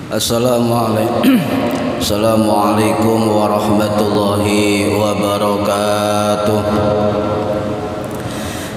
Assalamualaikum warahmatullahi wabarakatuh.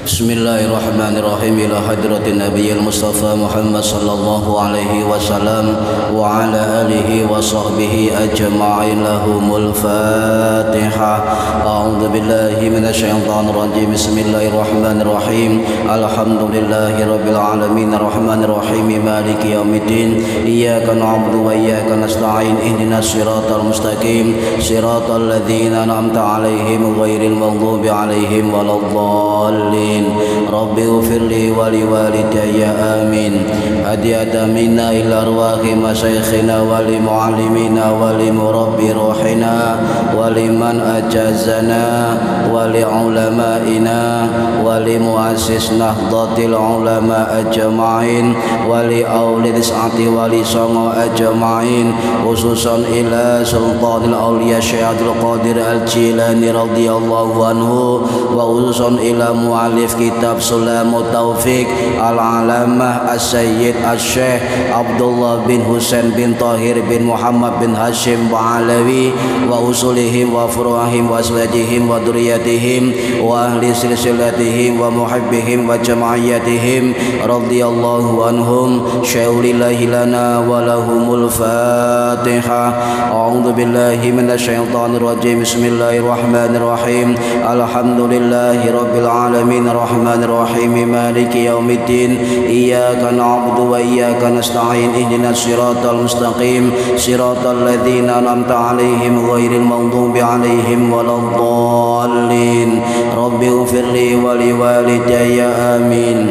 Bismillahirrahmanirrahim. Ila hadratin nabiyil mustafa Muhammad sallallahu alaihi wasallam wa ala alihi wa sahbihi ajma'in. Lahumul Fatihah. A'udzu billahi minasyaitonir rajim. Bismillahirrahmanirrahim. Alhamdulillahi rabbil alamin arrahmanir rahim maliki yaumiddin. Iyyaka na'budu wa iyyaka nasta'in. Ihdinas siratal mustaqim siratal ladzina an'amta 'alaihim ghairil maghdubi 'alaihim waladdallin. Rabbi ufirli wali walidayya amin. Hadiyatan minna ila arwahi masyayikhina wali muallimina wali murabbi ruhina wali man ajazana wali ulamaina wali muassis nahdlatil ulama ajma'in wali aulid saati wali songo ajma'in, khususan ila sultanil awliya Syekh Abdul Qadir Al-Jilani radhiyallahu anhu, wa khususan ila mu'alif kitab Sulamut Taufiq Al-Alamah As-Sayyid Al-Syekh Abdullah bin Husain bin Tahir bin Muhammad bin Hashim Ba'alawi, wa usulihim wa furu'ahim wa aslajihim wa duriyatihim wa ahli silsilatihim wa muhibbihim wa jama'iyatihim radhiyallahu anhum. Syaulillahi lana wa lahumul Fatihah. A'udzu billahi minasyaitonir rajim. Bismillahirrahmanirrahim. Alhamdulillahi rabbil alamin arrahmanir rahim maliki yaumiddin. Iyyaka na'budu wa iyyaka nasta'in. Ihdinas siratal mustaqim siratal ladzina an'amta 'alaihim ghairil maghdubi 'alaihim waladdallin. Rabbi ighfirli wa liwalidayya amin.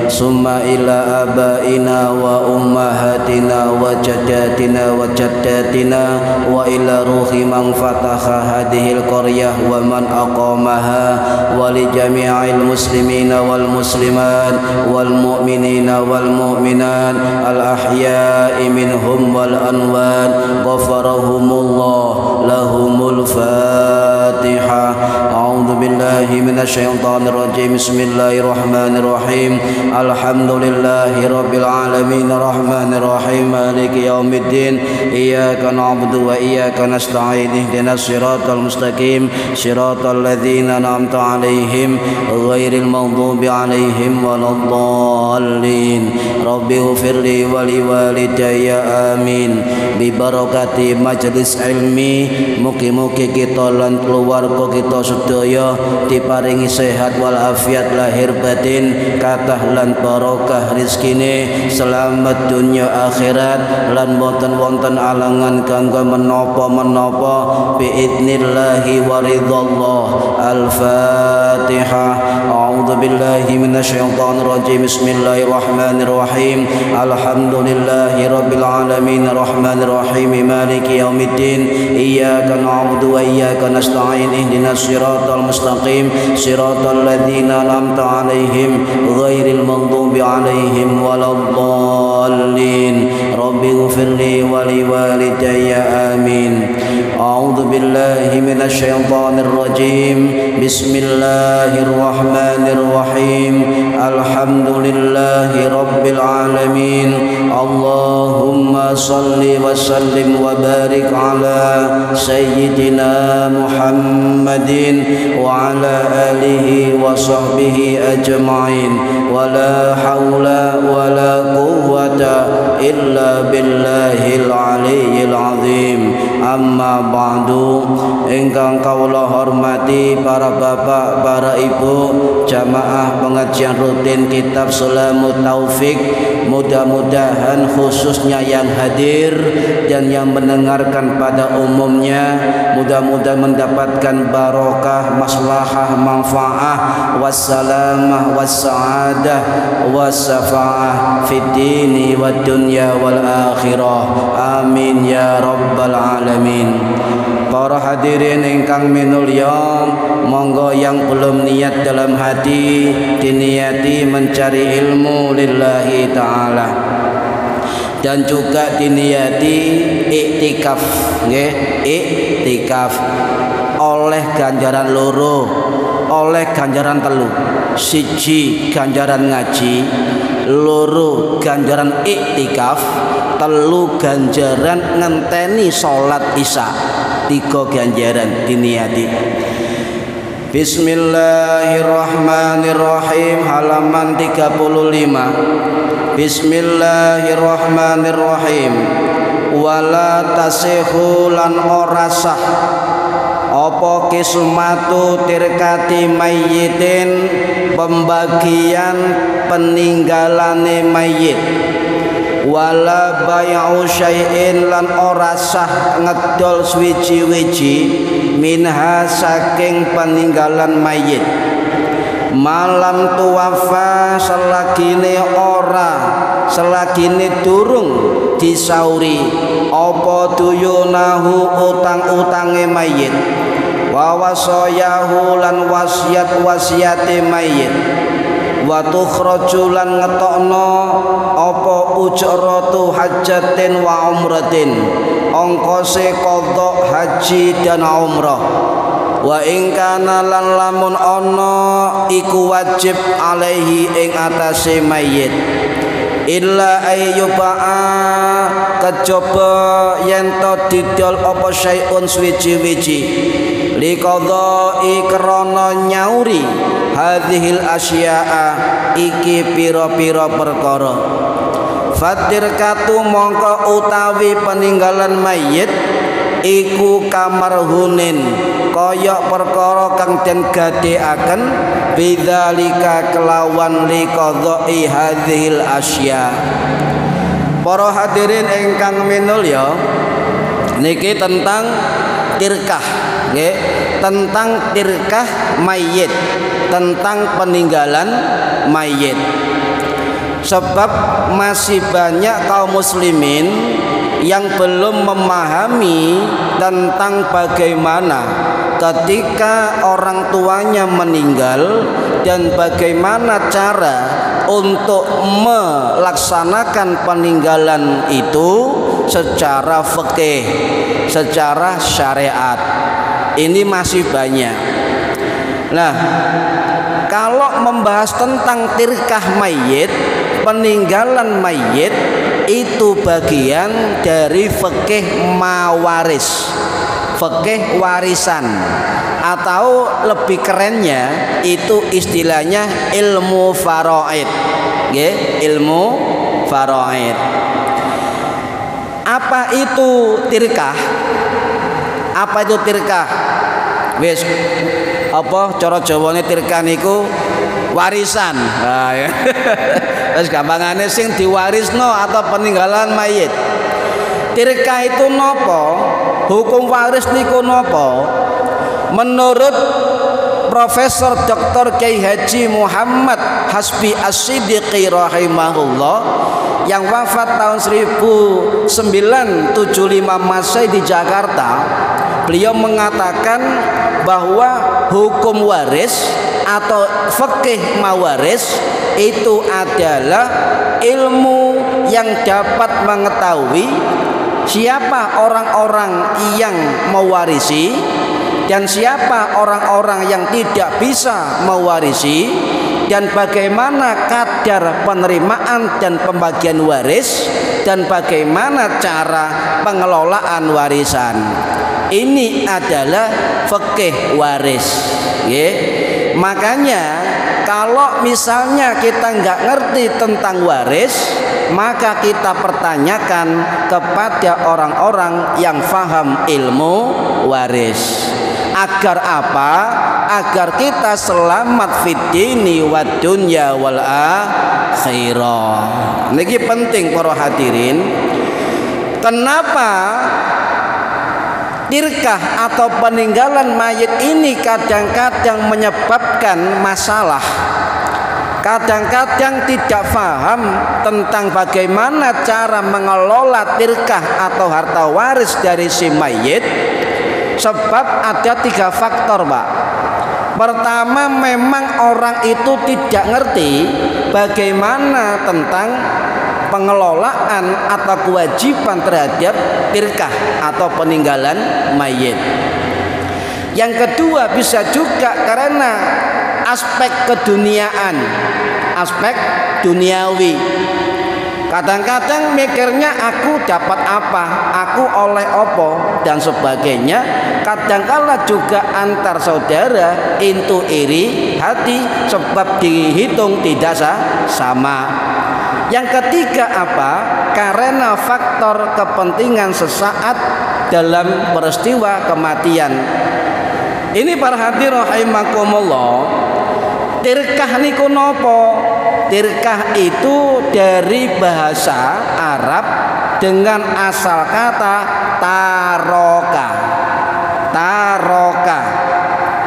Summa ila abaina wa ummahatina wa jaddatina wa jaddatina wa ila ruhi man fataha hadhil qaryah wa man aqamaha wa li jami'il muslimina wal muslimat wal mu'minina wal mu'minat al ahya'i minhum wal anwat ghafarahumullah. Lahumul Fatihah. A'udzu billahi minasyaitonir rajim. Bismillahirrahmanirrahim. Alhamdulillahi rabbil alamin arrahmanir rahim maliki yaumiddin. Iyyaka na'budu wa iyyaka nasta'in. Ihdinas siratal mustaqim siratal ladzina an'amta 'alaihim ghairil maghdubi 'alaihim waladdallin. Rabbi ighfirli wa liwalidayya amin. Bi barakati majlis ilmi, mugi-mugi kita lan keluarga kita sedaya diparingi sehat wal afiat lahir batin, kathah lan barokah rezekine, selamat dunia akhirat lan wonten-wonten alangan kanggo menapa-menapa biidnillahi wa ridallah. Al-Fatihah. A'udzu billahi minasyaitonir rajim. Bismillahirrahmanirrahim. Alhamdulillahi rabbil alamin arrahmanir rahim maliki yaumiddin. Iyyaka na'budu wa iyyaka nasta'in. Ihdinas siratal mustaqim siratal ladzina an'amta 'alaihim ghairil maghdubi 'alaihim waladdallin. Rabbi ighfirli wa liwalidayya amin. A'udzu billahi minasyaitonir rajim. Bismillahirrahmanirrahim. Alhamdulillahi rabbil alamin. Allahumma salli wa sallim wa barik ala sayyidina Muhammadin wa ala alihi wa sahbihi ajma'in. Wa la hawla wa la quwwata illa billahil aliyyil azim. Amma ba'du. Ingkang kawula hormati para bapak, para ibu, jamaah pengajian rutin kitab Sulamut Taufiq, mudah-mudahan khususnya yang hadir dan yang mendengarkan pada umumnya, mudah-mudahan mendapatkan barokah, maslahah, manfaah, wassalamah, wassa'adah, wassafa'ah fid dini wad dunya wal akhirah. Amin ya rabbal alamin. Para hadirin ingkang minulya, monggo yang belum niat dalam hati diniati mencari ilmu lillahi ta'ala, dan juga diniati iktikaf, nggih, iktikaf oleh ganjaran loro, oleh ganjaran telu. Siji ganjaran ngaji, loro ganjaran iktikaf, telu ganjaran ngenteni salat isya, 3 ganjaran diniati. Bismillahirrahmanirrahim, halaman 35. Bismillahirrahmanirrahim. Wala tasihu lan ora sah apa kismatu tirkati mayyitin, pembagian peninggalane mayyit. Wala bai'u syai'in lan ora sah ngedol swiji-wiji minha saking peninggalan mayyit. Malam tuwafa selagine durung disauri apa duyunahu utang-utange mayit, wa wasayahu lan wasiat-wasiate mayit, wa tukhraju lan ngetokno apa ujratu hajatin wa umratin, ongkose qadha haji dan umrah. Wa in kana lan lamun ana iku wajib alaihi ing atase mayit, illa ayyuba'a kejaba yen to didol apa syai'un swiji-wiji liqadha'i krana nyauri hadhil asya'a iki pira-pira perkara. Fatirkatu mongko utawi peninggalan mayit iku kamarhunin kaya perkara kang den gadeaken bidzalika kelawan liqadha'i hadhil asya. Para hadirin ingkang minulya, niki tentang tirkah nggih, tentang tirkah mayit, tentang peninggalan mayit. Sebab masih banyak kaum muslimin yang belum memahami tentang bagaimana ketika orang tuanya meninggal dan bagaimana cara untuk melaksanakan peninggalan itu secara fikih, secara syariat. Ini masih banyak. Nah, kalau membahas tentang tirkah mayit, peninggalan mayit, itu bagian dari fikih mawaris, fikih warisan, atau lebih kerennya itu istilahnya ilmu faraid, ilmu faraid. Apa itu tirkah? Apa itu tirkah? Wis apa cara Jawane tirkah niku warisan. Nah, ya. Terus gampangane sing diwarisno atau peninggalan mayit. Tirkah itu nopo? Hukum waris niku nopo? Menurut Profesor Dr. Kiai Haji Muhammad Hasbi As-Siddiqi rahimahullah yang wafat tahun 1975 Masehi di Jakarta, beliau mengatakan bahwa hukum waris atau fikih mawaris itu adalah ilmu yang dapat mengetahui siapa orang-orang yang mewarisi dan siapa orang-orang yang tidak bisa mewarisi, dan bagaimana kadar penerimaan dan pembagian waris, dan bagaimana cara pengelolaan warisan. Ini adalah fikih waris. Makanya kalau misalnya kita nggak ngerti tentang waris, maka kita pertanyakan kepada orang-orang yang faham ilmu waris. Agar apa? Agar kita selamat fid dini wad dunya wal akhirah. Niki penting para hadirin. Kenapa tirkah atau peninggalan mayit ini kadang-kadang menyebabkan masalah? Kadang-kadang tidak paham tentang bagaimana cara mengelola tirkah atau harta waris dari si mayit. Sebab ada 3 faktor, Pak. Pertama, memang orang itu tidak ngerti bagaimana tentang pengelolaan atau kewajiban terhadap tirkah atau peninggalan mayit. Yang kedua, bisa juga karena aspek keduniaan, aspek duniawi. Kadang-kadang mikirnya aku dapat apa, aku oleh opo dan sebagainya. Kadang-kala juga antar saudara intu iri hati sebab dihitung tidak sama. Yang ketiga apa? Karena faktor kepentingan sesaat dalam peristiwa kematian. Ini para hadirin rahimakumullah. Tirkah niku napa? Tirkah itu dari bahasa Arab dengan asal kata taroka. Taroka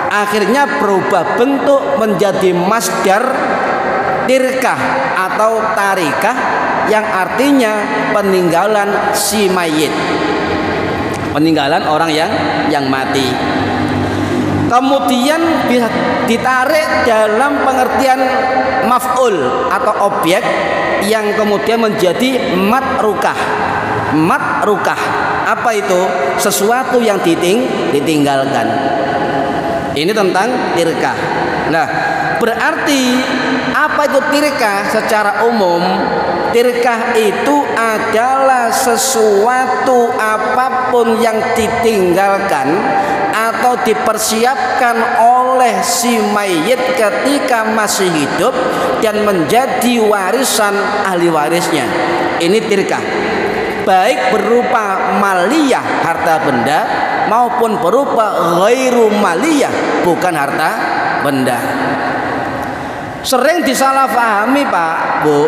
akhirnya berubah bentuk menjadi masdar tirkah atau tarikah yang artinya peninggalan si mayit, peninggalan orang yang mati. Kemudian ditarik dalam pengertian maf'ul atau objek yang kemudian menjadi matrukah. Matrukah apa itu? Sesuatu yang ditinggalkan. Ini tentang tirkah. Nah, berarti apa itu tirkah secara umum? Tirkah itu adalah sesuatu apapun yang ditinggalkan atau dipersiapkan oleh si mayit ketika masih hidup dan menjadi warisan ahli warisnya. Ini tirkah, baik berupa maliyah harta benda maupun berupa ghairu maliyah bukan harta benda. Sering disalahpahami Pak Bu.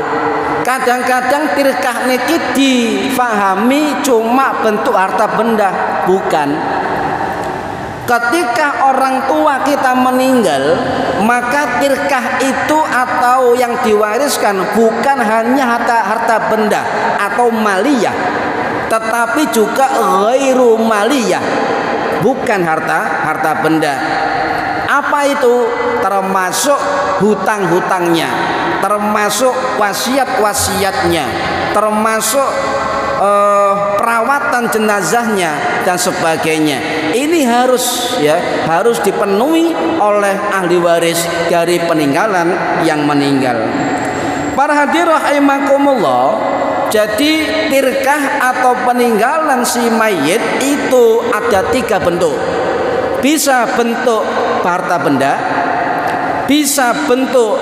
Kadang-kadang tirkah niki difahami cuma bentuk harta benda, bukan. Ketika orang tua kita meninggal, maka tirkah itu atau yang diwariskan bukan hanya harta benda atau maliyah, tetapi juga ghairu maliyah, bukan harta benda. Apa itu? Termasuk hutang-hutangnya, termasuk wasiat-wasiatnya, termasuk perawatan jenazahnya dan sebagainya. Ini harus dipenuhi oleh ahli waris dari peninggalan yang meninggal. Para hadirin rahimakumullah, jadi tirkah atau peninggalan si mayit itu ada 3 bentuk. Bisa bentuk harta benda, bisa bentuk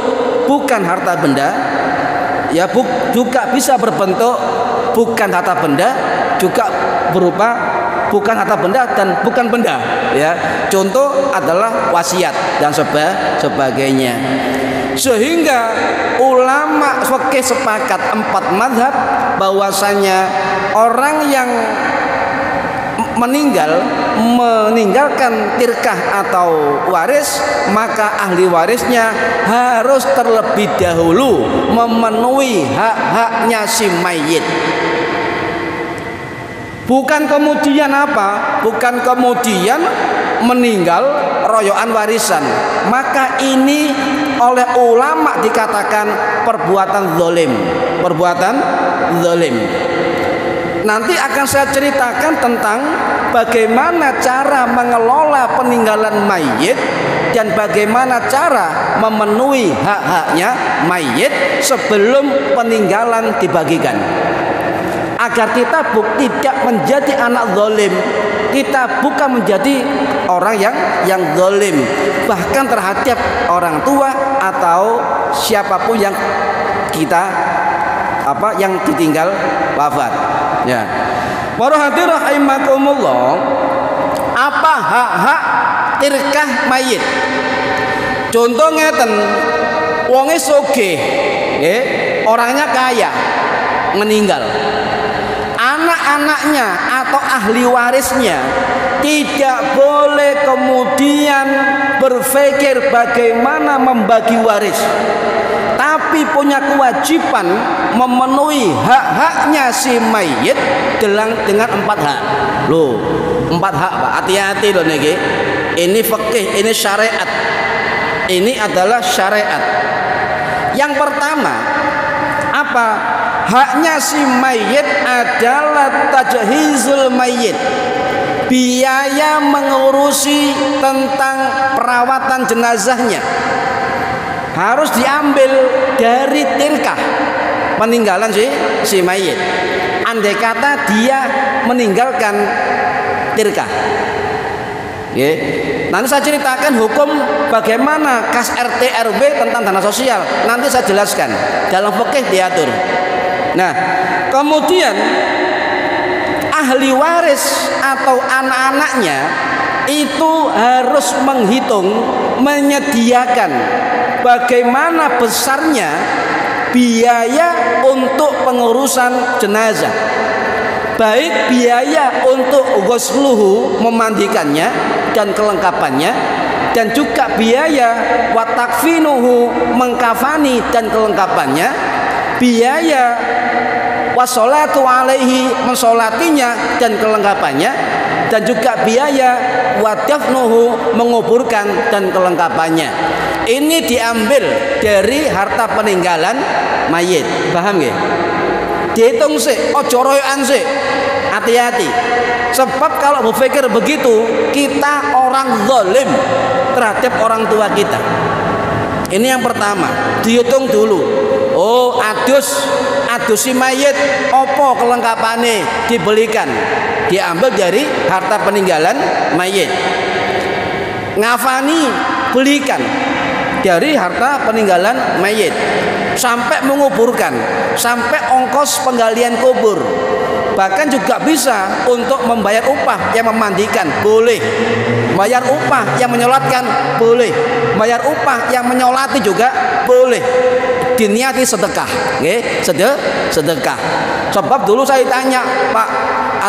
bukan harta benda, juga bisa berbentuk bukan harta benda, juga berupa bukan harta benda dan bukan benda, ya. Contoh adalah wasiat dan sebagainya. Sehingga ulama fikih sepakat 4 mazhab bahwasanya orang yang meninggalkan tirkah atau waris, maka ahli warisnya harus terlebih dahulu memenuhi hak-haknya si mayit. Bukan kemudian apa? Bukan kemudian meninggal royoan warisan. Maka ini oleh ulama dikatakan perbuatan zalim. Perbuatan zalim. Nanti akan saya ceritakan tentang bagaimana cara mengelola peninggalan mayit dan bagaimana cara memenuhi hak-haknya mayit sebelum peninggalan dibagikan. Agar kita tidak menjadi anak zalim, kita bukan menjadi orang yang zalim bahkan terhadap orang tua atau siapapun yang yang ditinggal wafat. Ya. Para hadirin rahimakumullah, apa hak-hak tirkah mayit? Contoh ngeten, wonge sugih, orangnya kaya, meninggal. Anak-anaknya atau ahli warisnya tidak boleh kemudian berpikir bagaimana membagi waris, tapi punya kewajiban memenuhi hak-haknya si mayit dengan 4 hak. Loh, 4 hak Pak, hati-hati loh niki. Ini fikih, ini syariat. Ini adalah syariat. Yang pertama, apa? Haknya si mayit adalah tajhizul mayit, biaya mengurusi tentang perawatan jenazahnya harus diambil dari tirkah. peninggalan si mayit. Andai kata dia meninggalkan tirkah. Nanti saya ceritakan hukum bagaimana kas RT RW tentang dana sosial. Nanti saya jelaskan dalam fikih diatur. Nah, kemudian ahli waris atau anak-anaknya itu harus menghitung, menyediakan bagaimana besarnya biaya untuk pengurusan jenazah, baik biaya untuk ghusluhu, memandikannya dan kelengkapannya, dan juga biaya watakfinuhu, mengkafani dan kelengkapannya, biaya wassolatu alaihi, mensolatinya dan kelengkapannya, dan juga biaya wadafnuhu, menguburkan dan kelengkapannya. Ini diambil dari harta peninggalan mayit. Paham nggih? Dihitung sih, ojo royokan sih. Hati-hati. Sebab kalau berpikir begitu, kita orang zalim terhadap orang tua kita. Ini yang pertama, dihitung dulu. Oh, adus si mayit, opo kelengkapane dibelikan, diambil dari harta peninggalan mayit. Ngafani, belikan dari harta peninggalan mayit. Sampai menguburkan, sampai ongkos penggalian kubur. Bahkan juga bisa untuk membayar upah yang memandikan, boleh. Bayar upah yang menyolatkan, boleh. Bayar upah yang menyolati juga boleh. Diniati sedekah, sedekah. Sebab dulu saya tanya, Pak,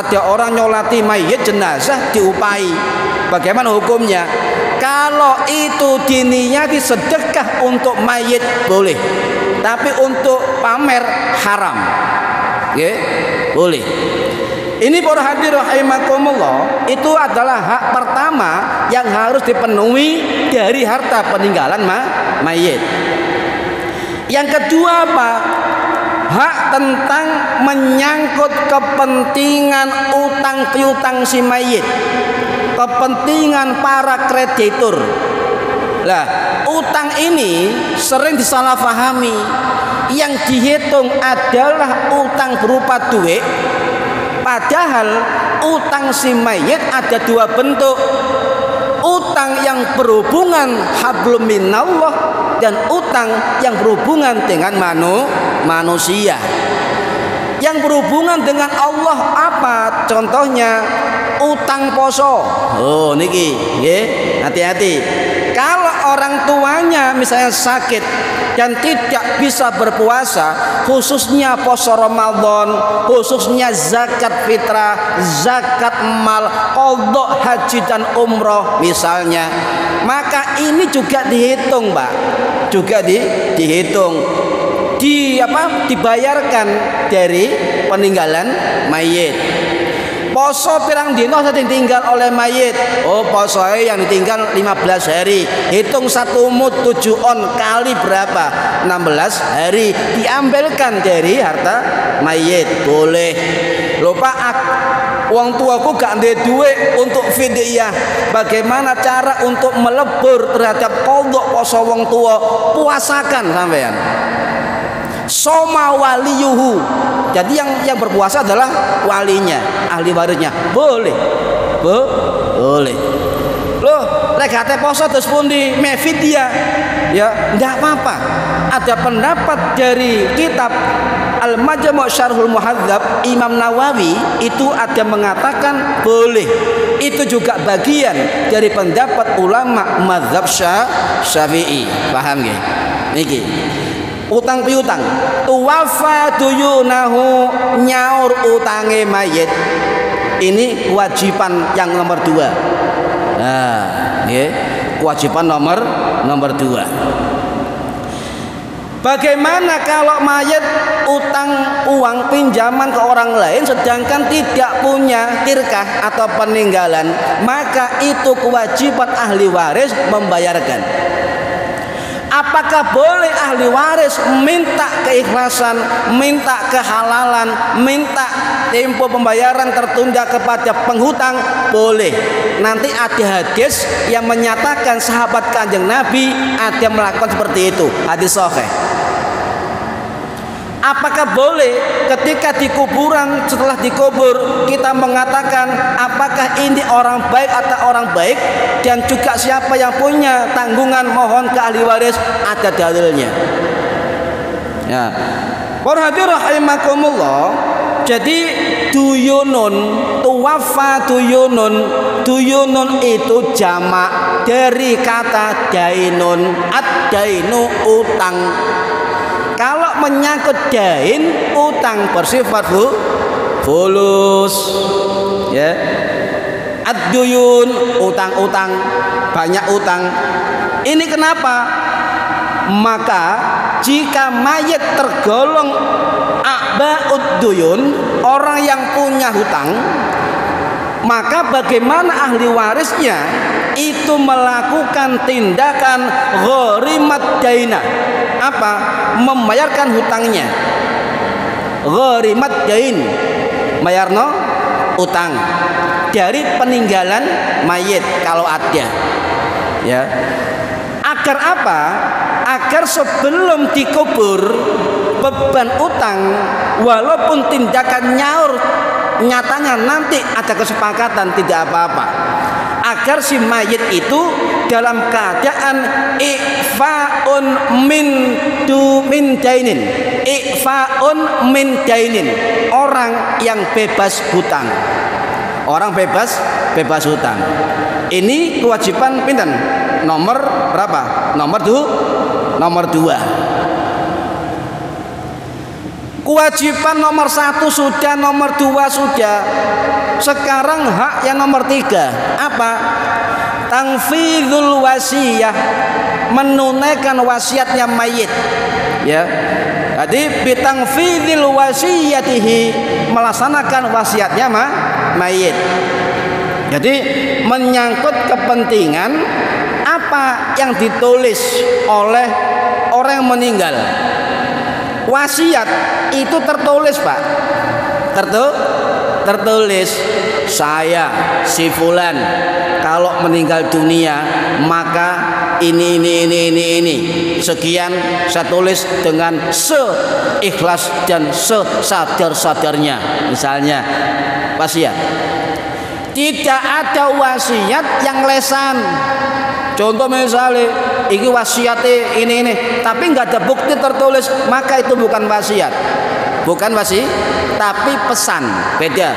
ada orang nyolati mayit jenazah diupahi, bagaimana hukumnya? Kalau itu diniati sedekah untuk mayit boleh, tapi untuk pamer haram, boleh. Ini para hadir rahimakumullah, itu adalah hak pertama yang harus dipenuhi dari harta peninggalan mayit. Yang kedua apa? Hak tentang menyangkut kepentingan utang piutang si mayit, kepentingan para kreditur. Lah, utang ini sering disalahpahami. Yang dihitung adalah utang berupa duit, padahal utang si mayit ada dua bentuk. Utang yang berhubungan hablum minallah dan utang yang berhubungan dengan manusia. Yang berhubungan dengan Allah apa? Contohnya utang poso. Oh niki, hati-hati. Kalau orang tuanya misalnya sakit dan tidak bisa berpuasa, khususnya poso Ramadan, khususnya zakat fitrah, zakat mal, qadha haji dan umroh misalnya, maka ini juga dihitung, Pak. Juga dihitung. Dibayarkan dari peninggalan mayit. Poso pirang dino sing ditinggal oleh mayit. Oh, posoe yang ditinggal 15 hari. Hitung 1 mud 7 on kali berapa? 16 hari. Diambilkan dari harta mayit. Boleh. Lho Pak, wong tuaku gak ndek duit untuk fidyah. Bagaimana cara untuk melebur terhadap qadha poso wong tua? Puasakan sampean. Soma waliyuhu. Jadi yang berpuasa adalah walinya, ahli warisnya. Boleh. Boleh. Loh, lek gate poso terus pundi mefidyah? Ya, enggak apa-apa. Ada pendapat dari kitab Al-Majmu' Syarhul Muhadzab Imam Nawawi itu ada mengatakan boleh. Itu juga bagian dari pendapat ulama mazhab Syafi'i. Paham nggih? Niki. Utang piutang, tuwafa duyunahu, nyaur utange mayit. Ini kewajiban yang nomor 2. Nah, kewajiban nomor 2. Bagaimana kalau mayit utang uang pinjaman ke orang lain sedangkan tidak punya tirkah atau peninggalan? Maka itu kewajiban ahli waris membayarkan. Apakah boleh ahli waris minta keikhlasan, minta kehalalan, minta tempo pembayaran tertunda kepada penghutang? Boleh. Nanti ada hadis yang menyatakan sahabat Kanjeng Nabi ada melakukan seperti itu. Hadis sahih. Apakah boleh ketika di kuburan setelah dikubur kita mengatakan apakah ini orang baik atau orang baik, dan juga siapa yang punya tanggungan mohon ke ahli waris? Ada dalilnya. Ya. Para hadirin rahimakumullah. Jadi duyunun, tuwafa duyunun, duyunun itu jamak dari kata dainun. Ad-dainu utang. Kalau menyangkut dain, utang bersifat fulus, ya. Ad-duyun, utang-utang, banyak utang. Ini kenapa? Maka jika mayit tergolong a'ba'ud duyun, orang yang punya hutang, maka bagaimana ahli warisnya itu melakukan tindakan gharimat daina? Apa? Membayarkan hutangnya. Gharimat dain, bayarno utang dari peninggalan mayit kalau ada. Ya. Agar apa? Agar sebelum dikubur beban utang, walaupun tindakan nyaur nyatanya nanti ada kesepakatan tidak apa-apa, agar si mayit itu dalam keadaan i'fa'un min dainin, i'fa'un min dainin, orang yang bebas hutang, orang bebas hutang. Ini kewajiban pinten? Nomor berapa? Nomor 2. Kewajiban nomor 1 sudah, nomor 2 sudah. Sekarang hak yang nomor 3 apa? Tanfidul wasiyah, menunaikan wasiatnya mayit. Ya. Jadi bitangfidil wasiyatihi, melaksanakan wasiatnya mayit. Jadi menyangkut kepentingan apa yang ditulis oleh orang yang meninggal. Wasiat itu tertulis, Pak. Tertulis, saya si fulan kalau meninggal dunia maka ini sekian saya tulis dengan seikhlas dan sesadar-sadarnya. Misalnya wasiat. Tidak ada wasiat yang lesan. Contoh misalnya, ini wasiatnya ini, tapi nggak ada bukti tertulis, maka itu bukan wasiat. Bukan wasiat, tapi pesan. Beda.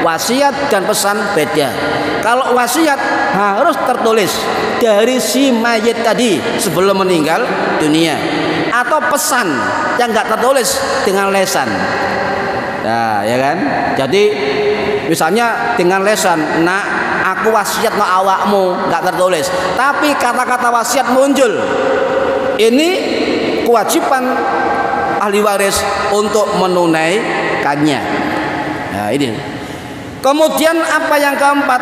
Wasiat dan pesan beda. Kalau wasiat harus tertulis dari si mayit tadi sebelum meninggal dunia, atau pesan yang nggak tertulis dengan lesan. Nah, ya kan? Jadi misalnya dengan lesan, nak, aku wasiat no awakmu, nggak tertulis, tapi kata-kata wasiat muncul. Ini kewajiban ahli waris untuk menunaikannya. Nah, ini. Kemudian apa yang keempat?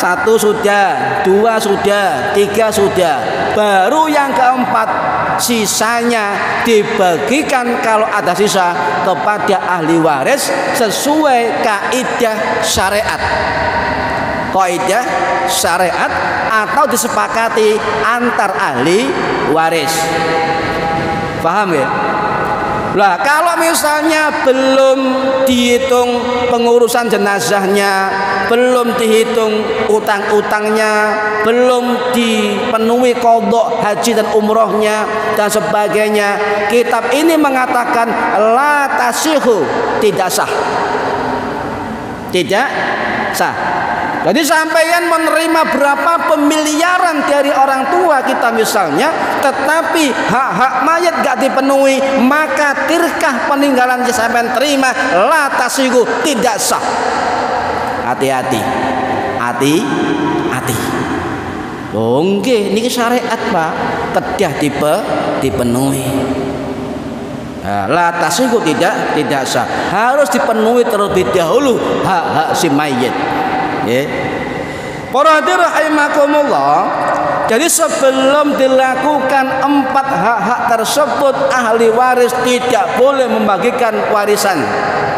1 sudah, 2 sudah, 3 sudah. Baru yang keempat, sisanya dibagikan kalau ada sisa kepada ahli waris sesuai kaidah syariat. Kaidah syariat atau disepakati antar ahli waris. Paham ya? Lah kalau misalnya belum dihitung pengurusan jenazahnya, belum dihitung utang-utangnya, belum dipenuhi qadha haji dan umrohnya dan sebagainya, kitab ini mengatakan la tasihu, tidak sah. Tidak sah. Jadi sampeyan menerima berapa pemiliaran dari orang tua kita misalnya, tetapi hak-hak mayat gak dipenuhi, maka tirkah peninggalan yang sampeyan terima la tasihu, tidak sah. Hati-hati. Hati-hati. Oh nggih, niki syariat, Pak. Kedah dipenuhi. La tasihu tidak sah. Harus dipenuhi terlebih dahulu hak-hak si mayit. Ya. Para hadirin rahimakumullah, jadi sebelum dilakukan 4 hak-hak tersebut, ahli waris tidak boleh membagikan warisan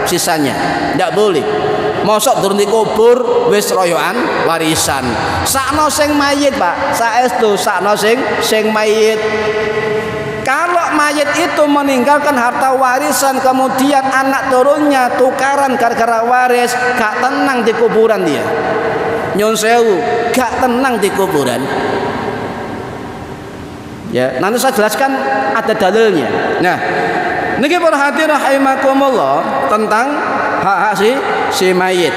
sisanya, tidak boleh. Mosok durung dikubur wis royoan warisan. Sakno sing mayit, Pak. Saestu sakno sing mayit. Kalau mayit itu meninggalkan harta warisan, kemudian anak turunnya tukaran gara-gara waris, gak tenang di kuburan dia. Nyun sewu, gak tenang di kuburan. Ya, nanti saya jelaskan ada dalilnya. Nah, niki para hadirin rahimakumullah tentang hak-hak si mayit.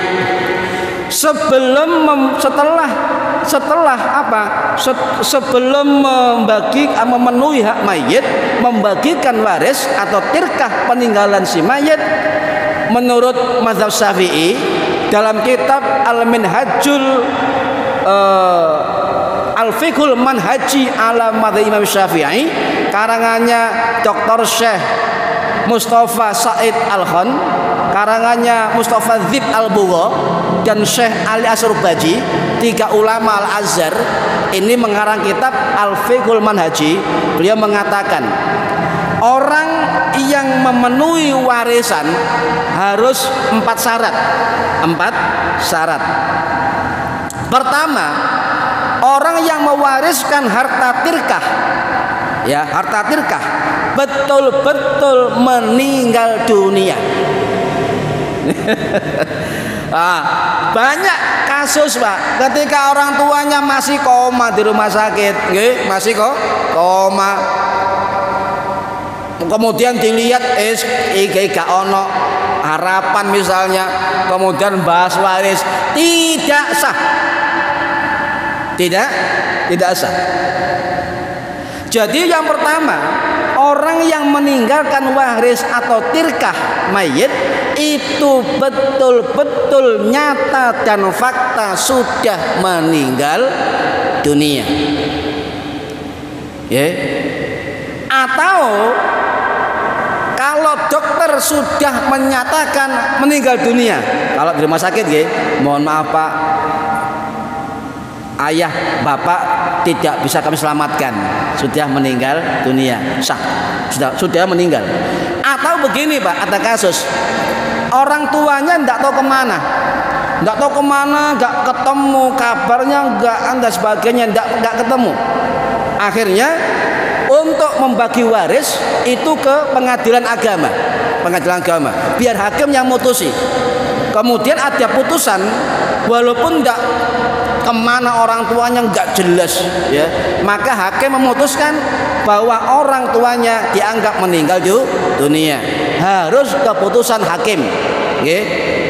Setelah apa? Sebelum memenuhi hak mayit, membagikan waris atau tirkah peninggalan si mayit, menurut mazhab Syafi'i dalam kitab Al-Minhajul Al-Fiqhul Manhaji ala Madzhab Imam Syafi'i, karangannya Dr. Syekh Mustafa Said Al-Khan, karangannya Mustafa Dzib Al-Bugha dan Syekh Ali Asyurbaji, 3 ulama Al-Azhar ini mengarang kitab Al-Fiqhul Manhaji. Beliau mengatakan orang yang memenuhi warisan harus 4 syarat. 4 syarat. Pertama, orang yang mewariskan harta tirkah, ya, harta tirkah betul-betul meninggal dunia. Banyak kasus, Pak, ketika orang tuanya masih koma di rumah sakit, masih koma, kemudian dilihat gak ono harapan misalnya, kemudian bahas waris, tidak sah, tidak sah. Jadi yang pertama, orang yang meninggalkan waris atau tirkah mayit itu betul-betul nyata dan fakta sudah meninggal dunia. Ya. Atau kalau dokter sudah menyatakan meninggal dunia, kalau di rumah sakit, mohon maaf Pak, ayah bapak tidak bisa kami selamatkan, sudah meninggal dunia, sah, sudah meninggal. Atau begini Pak, ada kasus orang tuanya tidak tahu kemana, nggak ketemu, kabarnya nggak, dan sebagainya, nggak ketemu. Akhirnya untuk membagi waris itu ke pengadilan agama, biar hakim yang mutusi. Kemudian ada putusan, walaupun nggak kemana orang tuanya nggak jelas, ya, maka hakim memutuskan bahwa orang tuanya dianggap meninggal dunia. Harus keputusan hakim, ya.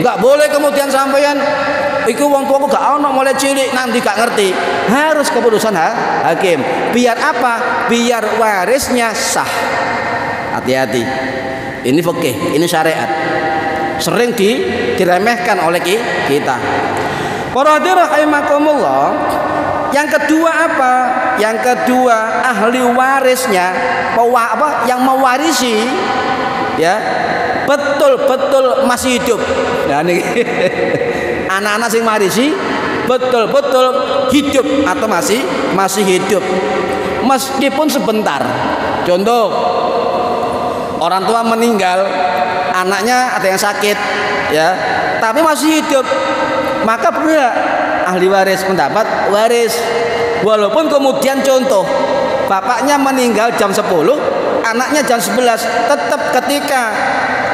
Nggak boleh kemudian sampeyan iku wong tuaku gak ono mulai cilik nanti gak ngerti. Harus keputusan hakim. Biar apa? Biar warisnya sah. Hati-hati. Ini fikih, ini syariat. Sering diremehkan oleh kita. Para hadirin rahimakumullah, yang kedua apa? Yang kedua, ahli warisnya, yang mewarisi, ya, betul-betul masih hidup. Nah, ini anak-anak sing marisi betul-betul hidup atau masih hidup, meskipun sebentar. Contoh, orang tua meninggal, anaknya ada yang sakit, ya, tapi masih hidup, maka berhak ahli waris mendapat waris. Walaupun kemudian contoh bapaknya meninggal jam 10, anaknya jam 11, tetap ketika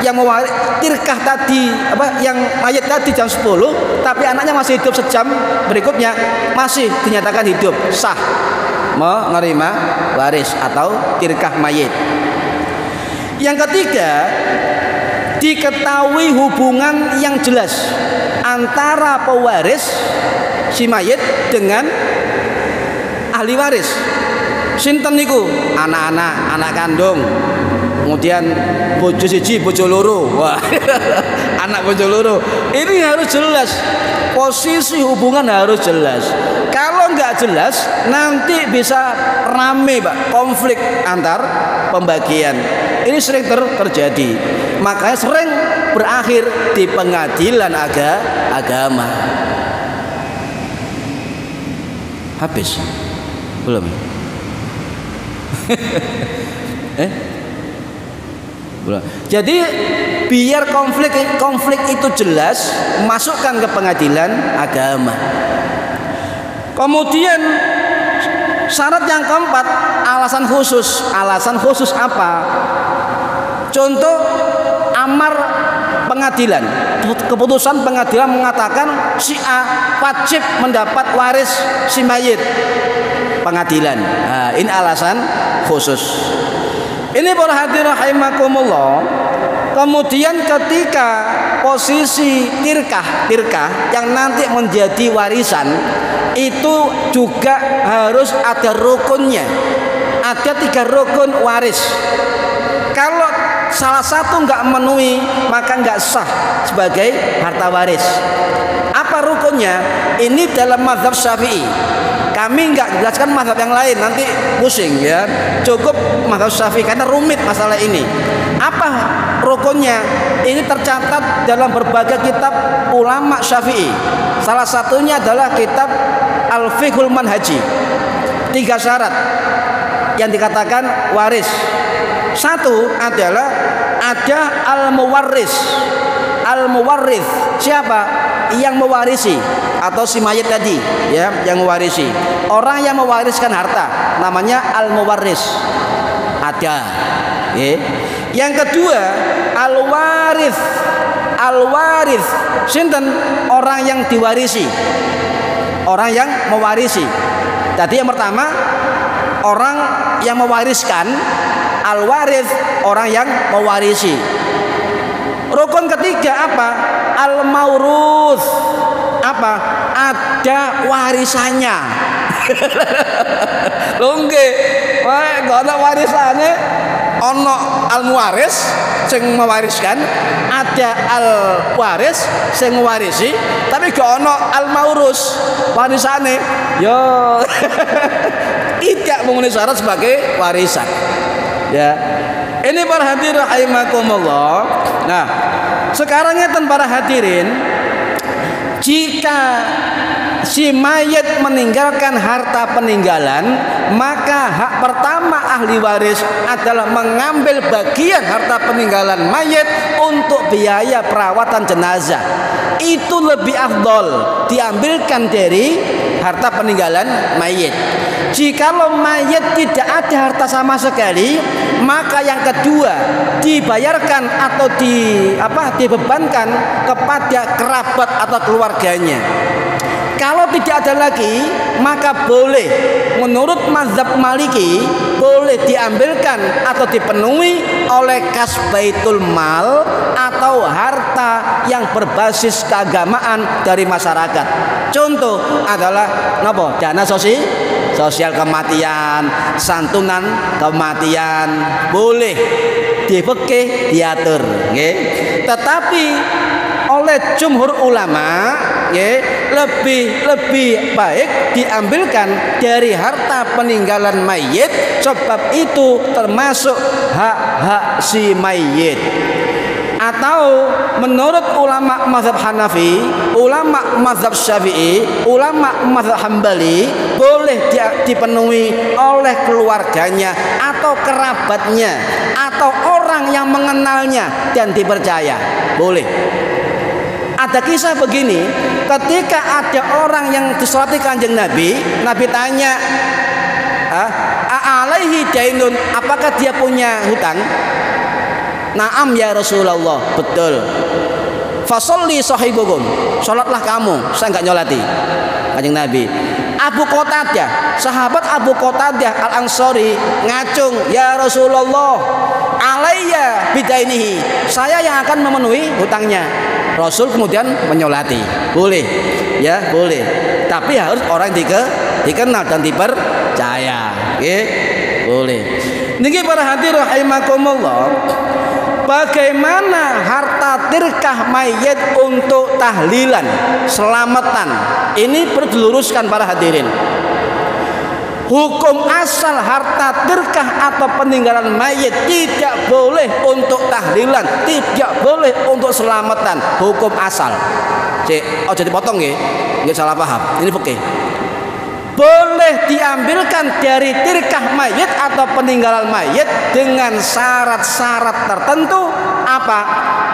yang mewaris tirkah tadi, yang mayat tadi jam 10, tapi anaknya masih hidup sejam berikutnya, masih dinyatakan hidup, sah menerima waris atau tirkah mayit. Yang ketiga, diketahui hubungan yang jelas antara pewaris si mayit dengan ahli waris. Sinten niku? Anak-anak, anak kandung, kemudian bojo siji, bojo loro. Wah, anak bojo loro. Ini harus jelas, posisi hubungan harus jelas. Kalau nggak jelas, nanti bisa rame, Pak, konflik antar pembagian. Ini sering terjadi. Makanya sering berakhir di pengadilan agama. Habis? Belum? Jadi biar konflik itu jelas, masukkan ke pengadilan agama. Kemudian syarat yang keempat, alasan khusus. Alasan khusus apa? Contoh amar pengadilan, keputusan pengadilan mengatakan si A wajib mendapat waris si mayit. Pengadilan. Nah, ini alasan khusus. Ini para hadirin rahimakumullah. Kemudian ketika posisi tirkah yang nanti menjadi warisan itu juga harus ada rukunnya. Ada 3 rukun waris. Kalau salah satu nggak memenuhi maka nggak sah sebagai harta waris. Apa rukunnya? Ini dalam mazhab Syafi'i. Kami nggak jelaskan mazhab yang lain, nanti pusing ya. Cukup mazhab Syafi'i karena rumit masalah ini. Apa rukunnya? Ini tercatat dalam berbagai kitab ulama Syafi'i. Salah satunya adalah kitab Al-Fiqhul Manhaji. 3 syarat yang dikatakan waris. 1 adalah ada al-muwarris. Al-muwarris siapa? Yang mewarisi atau si mayit tadi ya, yang mewarisi. Orang yang mewariskan harta namanya al-muwarris. Ada. Ya. Yang kedua al-waris. Al-waris sinten? Orang yang diwarisi. Orang yang mewarisi. Tadi yang pertama orang yang mewariskan, al-waris orang yang mewarisi. Rukun ketiga apa? Al-maurus. Apa? Ada warisannya. Lho nggih. Wae gak ana warisane, ana al-muwaris sing mewariskan, ada al-waris sing mewarisi, tapi gak ana al-maurus warisane. Yo. Tidak memenuhi syarat sebagai warisan. Ya. Ini para hadirin rahimakumullah. Nah, sekarang ngeten para hadirin, jika si mayit meninggalkan harta peninggalan, maka hak pertama ahli waris adalah mengambil bagian harta peninggalan mayit untuk biaya perawatan jenazah. Itu lebih afdol diambilkan dari harta peninggalan mayit. Jikalau mayit tidak ada harta sama sekali, maka yang kedua dibayarkan atau dibebankan kepada kerabat atau keluarganya. Kalau tidak ada lagi, maka boleh menurut mazhab Maliki boleh diambilkan atau dipenuhi oleh kas baitul mal atau harta yang berbasis keagamaan dari masyarakat. Contoh adalah napa? Dana sosial kematian, santunan kematian boleh dipekeh diatur, nggih. Tetapi oleh jumhur ulama, nggih, lebih baik diambilkan dari harta peninggalan mayit, sebab itu termasuk hak si mayit. Atau menurut ulama mazhab Hanafi, ulama mazhab Syafi'i, ulama mazhab Hambali boleh dipenuhi oleh keluarganya atau kerabatnya atau orang yang mengenalnya dan dipercaya. Boleh. Ada kisah begini, ketika ada orang yang disolati Kanjeng Nabi, Nabi tanya, alaihi dainun, apakah dia punya hutang? Naam ya Rasulullah, betul. Fasolli sahibukum, sholatlah kamu, saya enggak nyolati. Kanjeng Nabi. Abu Qatadah, sahabat Abu Qatadah Al-Ansari ngacung, ya Rasulullah, alayya bidainihi, saya yang akan memenuhi hutangnya. Rasul kemudian menyolati. Boleh, ya boleh. Tapi harus orang dikenal dan dipercaya. Oke, boleh. Niki para hadirin rahimakumullah. Bagaimana harta tirkah mayit untuk tahlilan, selamatan? Ini perlu diluruskan para hadirin. Hukum asal harta tirkah atau peninggalan mayit tidak boleh untuk tahlilan, tidak boleh untuk selamatan. Hukum asal. Jadi potong nggih, nggak salah paham. Ini fikih. Boleh diambilkan dari tirkah mayit atau peninggalan mayit dengan syarat-syarat tertentu. Apa?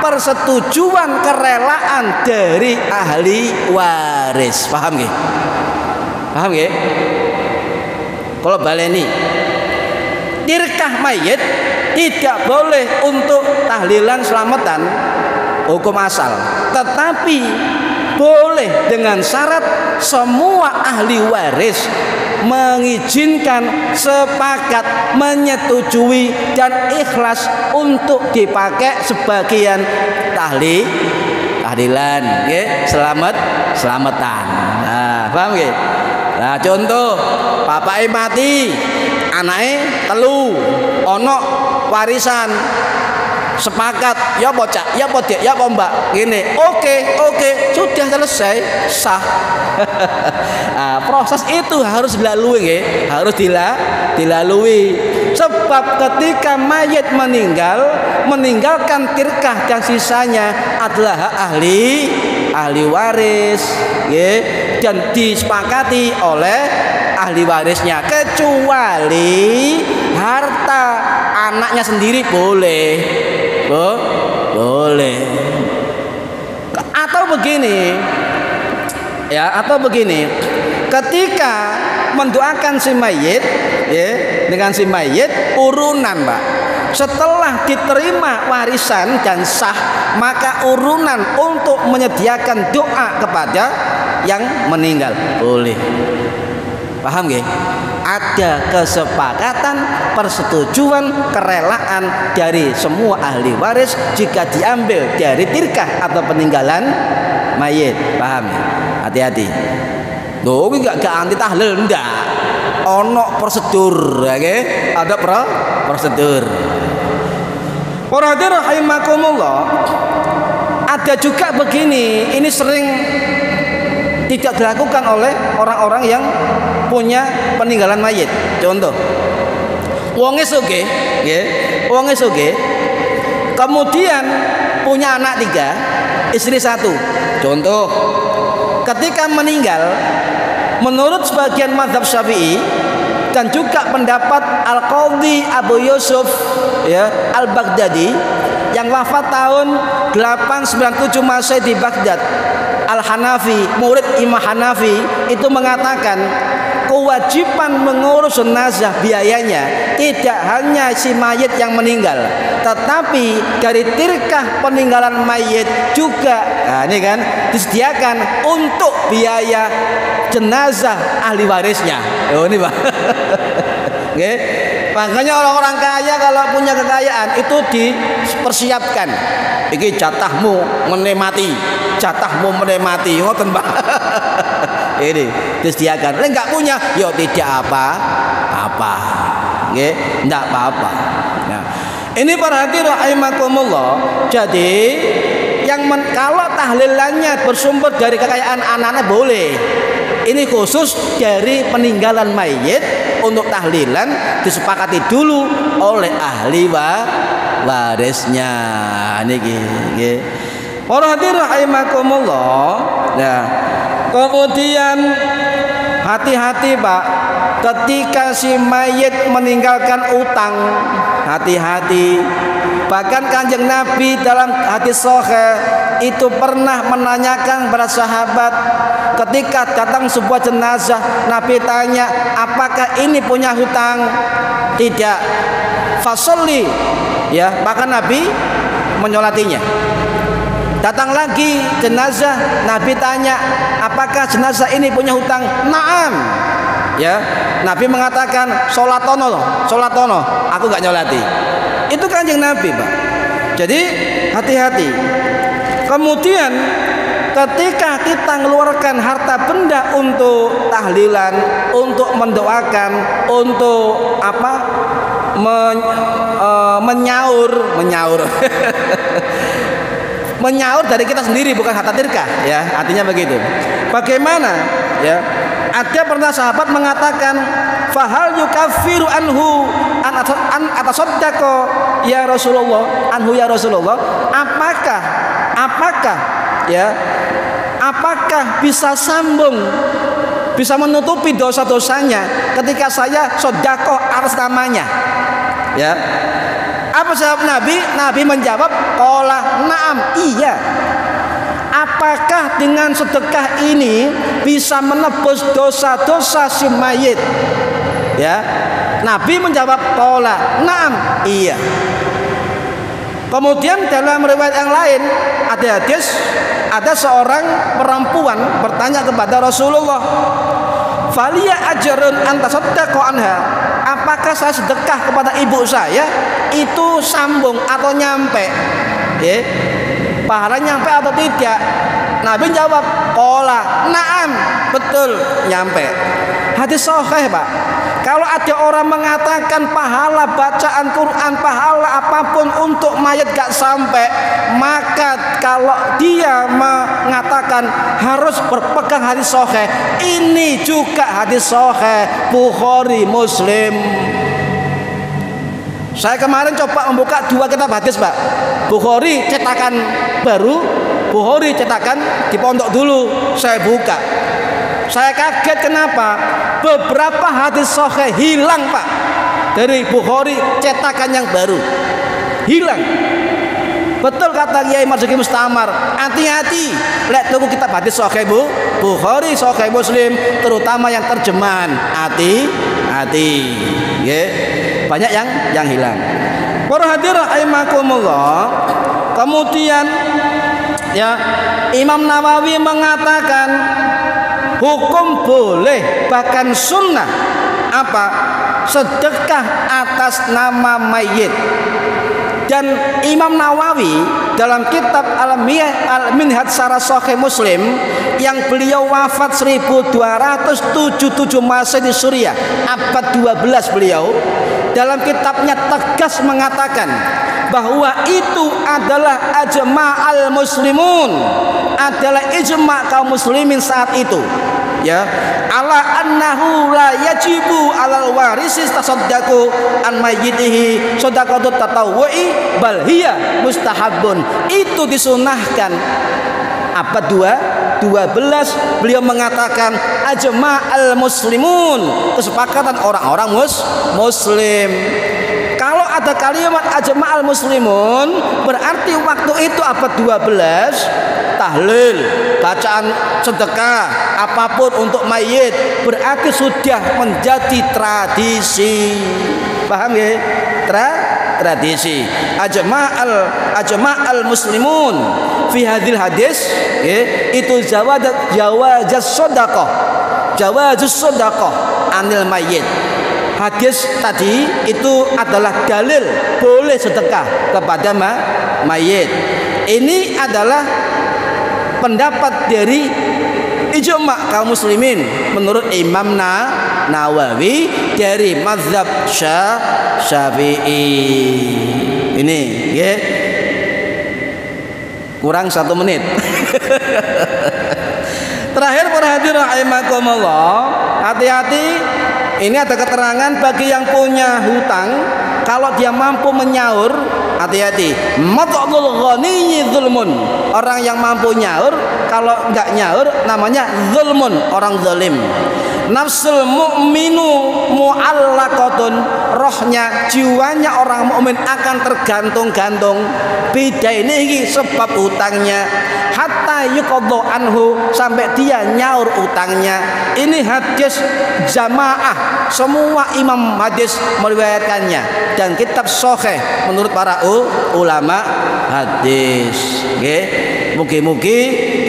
Persetujuan kerelaan dari ahli waris. Paham nggih? Paham nggih? Kalau baleni, tirkah mayit tidak boleh untuk tahlilan selamatan hukum asal, tetapi boleh dengan syarat semua ahli waris mengizinkan, sepakat, menyetujui dan ikhlas untuk dipakai sebagian tahlilan, selamatan. Nah, paham nggih? Nah, contoh bapake mati, anake telu, ono warisan, sepakat, ya bocah, ya Dek, ya Mbak, gini, oke, sudah selesai, sah. Nah, proses itu harus dilalui, ya. Harus dilalui. Sebab ketika mayit meninggalkan tirkah dan sisanya adalah ahli waris, ya, dan disepakati oleh ahli warisnya, kecuali harta anaknya sendiri boleh. Atau begini, ketika mendoakan si mayit, ya, dengan si mayit urunan, Pak. Setelah diterima warisan dan sah, maka urunan untuk menyediakan doa kepada yang meninggal boleh. Paham nggih? Ada kesepakatan, persetujuan, kerelaan dari semua ahli waris jika diambil dari tirkah atau peninggalan mayit. Paham ya? Hati-hati. Loh, ini gak anti tahlil, ndak. Ono prosedur, oke? Ada prosedur. Para hadirin rahimakumullah, ada juga begini, ini sering tidak dilakukan oleh orang-orang yang punya peninggalan mayit. Contoh, wonge sugih, nggih, wonge sugih, kemudian punya anak 3, istri 1. Contoh, ketika meninggal, menurut sebagian mazhab Syafi'i dan juga pendapat Al-Qadhi Abu Yusuf, ya, Al-Baghdadi yang wafat tahun 897 Masehi di Baghdad, Al-Hanafi, murid Imam Hanafi, itu mengatakan kewajiban mengurus jenazah biayanya tidak hanya si mayit yang meninggal, tetapi dari tirkah peninggalan mayit juga, nah ini kan, disediakan untuk biaya jenazah ahli warisnya. Oh ini Pak. Okay. Makanya orang-orang kaya kalau punya kekayaan itu dipersiapkan. Iki jatahmu menikmati, ngoten Pak. Ini disediakan. Lek enggak punya, ya tidak apa-apa. Nggih, enggak apa-apa. Nah, ini para hadirin rahimakumullah. Jadi kalau tahlilannya bersumber dari kekayaan anak-anak boleh. Ini khusus dari peninggalan mayit, untuk tahlilan disepakati dulu oleh ahli warisnya. Niki nggih. Para hadirin rahimakumullah. Nah, kemudian hati-hati Pak, ketika si mayit meninggalkan utang, hati-hati. Bahkan Kanjeng Nabi dalam hadis sahih itu pernah menanyakan kepada sahabat, ketika datang sebuah jenazah, Nabi tanya, apakah ini punya hutang? Tidak. Fasolli, ya, maka Nabi menyolatinya. Datang lagi jenazah, Nabi tanya, apakah jenazah ini punya hutang? Naam. Ya, Nabi mengatakan solatono, aku gak nyolati. Itu Kanjeng Nabi, Pak. Jadi hati-hati. Kemudian ketika kita mengeluarkan harta benda untuk tahlilan, untuk mendoakan, untuk apa? Menyaur menyaur dari kita sendiri, bukan harta tirkah, ya, artinya begitu. Bagaimana, ya? Ada pernah sahabat mengatakan, fahal yukaffiru anhu an atasaddaqa ya Rasulullah, anhu ya Rasulullah, apakah bisa sambung, bisa menutupi dosa-dosanya ketika saya sedekah atas namanya, ya? Apa jawab Nabi? Nabi menjawab, qala na'am, iya. Apakah dengan sedekah ini bisa menebus dosa-dosa si mayit? Ya. Nabi menjawab qala, "Na'am." Iya. Kemudian dalam riwayat yang lain ada hadis, ada seorang perempuan bertanya kepada Rasulullah, "Faliya ajrun anta saddaqa anha?" Apakah saya sedekah kepada ibu saya itu sambung atau nyampe? Ya. Pahala nyampe atau tidak? Nabi jawab, "Qala, na'am." Betul, nyampe. Hadis sahih, Pak. Kalau ada orang mengatakan pahala bacaan Quran, pahala apapun untuk mayat gak sampai, maka kalau dia mengatakan harus berpegang hadis sahih, ini juga hadis sahih Bukhari, Muslim. Saya kemarin coba membuka 2 kitab hadis, Pak. Bukhari cetakan baru, Bukhari cetakan di pondok dulu. Saya buka. Saya kaget kenapa? Beberapa hadis sahih hilang, Pak. Dari Bukhari cetakan yang baru. Hilang. Betul kata Kiai Marzuki Mustamar, hati-hati lek tuku kitab hadis sahih Bukhari, sahih Muslim, terutama yang terjemahan. Hati-hati. Nggih. Banyak yang hilang. Para hadirin rahimakumullah. Kemudian ya, Imam Nawawi mengatakan hukum boleh bahkan sunnah apa? Sedekah atas nama mayit. Dan Imam Nawawi dalam kitab Al-Minhaj Syarah Sahih Muslim yang beliau wafat 1277 Masehi di Suriah, abad 12 beliau, dalam kitabnya tegas mengatakan bahwa itu adalah ajma'al muslimun, adalah ijma' kaum muslimin saat itu, ya, ala annahu la yajibu alal warisi tasaddaqu an mayyitihi shadaqatut tatawwu'i bal hiya mustahabun. Itu disunahkan. Abad 12 beliau mengatakan ajma'al muslimun, kesepakatan orang-orang muslim. Kalau ada kalimat ajma'al muslimun, berarti waktu itu abad 12 tahlil, bacaan sedekah apapun untuk mayit berarti sudah menjadi tradisi. Paham ya? Tradisi. Ajma'al muslimun fi hadil hadis, ya, itu jawaz sedekah anil mayit. Hadis tadi itu adalah dalil boleh sedekah kepada mayit. Ini adalah pendapat dari ijma' kaum muslimin menurut Imam Nawawi dari mazhab Syafi'i. Ini ya. Kurang 1 menit. Terakhir para hadirin rahimakumullah, hati-hati. Ini ada keterangan bagi yang punya hutang, kalau dia mampu menyaur, hati-hati. Mat'ul ghaniyyi zulmun. Orang yang mampu nyaur, kalau enggak nyaur namanya zulmun, orang zalim. Nafsul mu'minu mu'allaqatun, rohnya, jiwanya orang mukmin akan tergantung-gantung bidainihi, sebab utangnya, hatta yuqadha anhu, sampai dia nyaur utangnya. Ini hadis jamaah, semua imam hadis meriwayatkannya dan kitab sahih menurut para ulama hadis. Nggih, mugi-mugi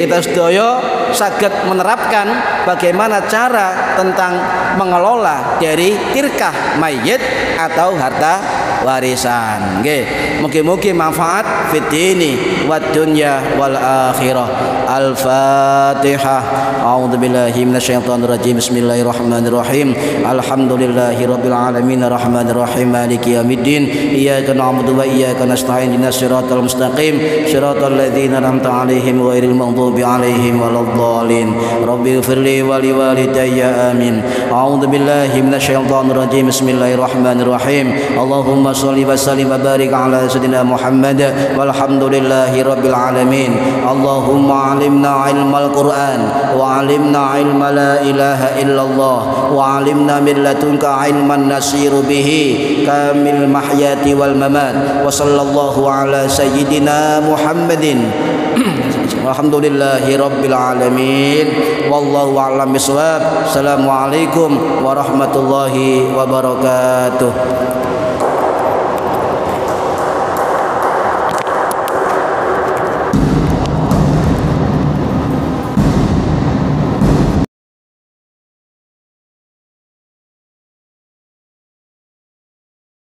kita sedaya saged menerapkan bagaimana cara tentang mengelola dari tirkah mayit atau harta warisan. Nggih, mugi-mugi manfaat fid dini wad dunya wal akhirah. Al-Fatihah. A'udzubillahi minasyaitonir rajim. Bismillahirrahmanirrahim. Alhamdulillahirabbil alamin arrahmanir rahim maliki yaumiddin. Iyyaka na'budu wa iyyaka nasta'in. Ihdinas siratal mustaqim. Siratal ladzina an'amta 'alaihim ghairil maghdubi 'alaihim waladdallin. Rabbighfirli wa liwalidayya amin. A'udzubillahi minasyaitonir rajim. Bismillahirrahmanirrahim. Allahumma shalli wa sallim wa barik ala sayyidina Muhammad walhamdulillahi rabbil alamin. Allahumma alimna ilmal Qur'an wa alimna ilma la ilaha illallah wa alimna min ladunka ilman nasiru bihi kamil mahyati wal mamat. Wa sallallahu ala sayyidina Muhammadin Alhamdulillahi rabbil alamin. Wallahu a'lam bishawab. Assalamualaikum warahmatullahi wabarakatuh.